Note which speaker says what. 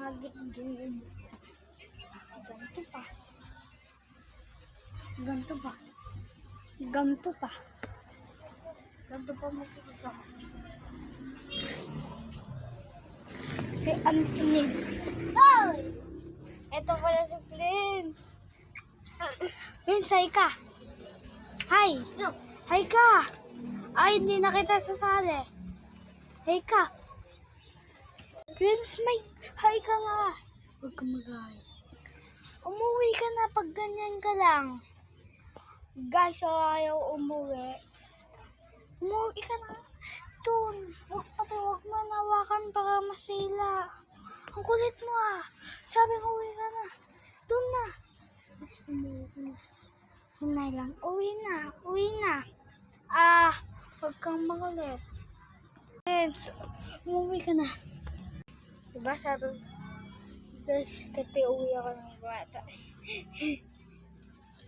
Speaker 1: magiging ganito pa. Ganito pa. Ganito pa. Ganito pa makikita. Si Anthony. Oh! Ito pala si Prince. Prince, hi ka. Hi. Hi ka. Ay, hindi na kita sasali. Hi ka. Prince, may hi ka nga. Huwag ka mag-hi. Umuwi ka na pag ganyan ka lang. Guys, ayaw umuwi. Umuwi ka na. Doon. Huwag mo nawakan baka masila. Ang kulit mo ah. Sabi ko, uwi ka na. Doon na. Umuwi ka na. Hinay lang. Uwi na. Uwi na. Huwag kang makulit. Friends, umuwi ka na. Diba sabi, guys, kati uwi ako ng bata.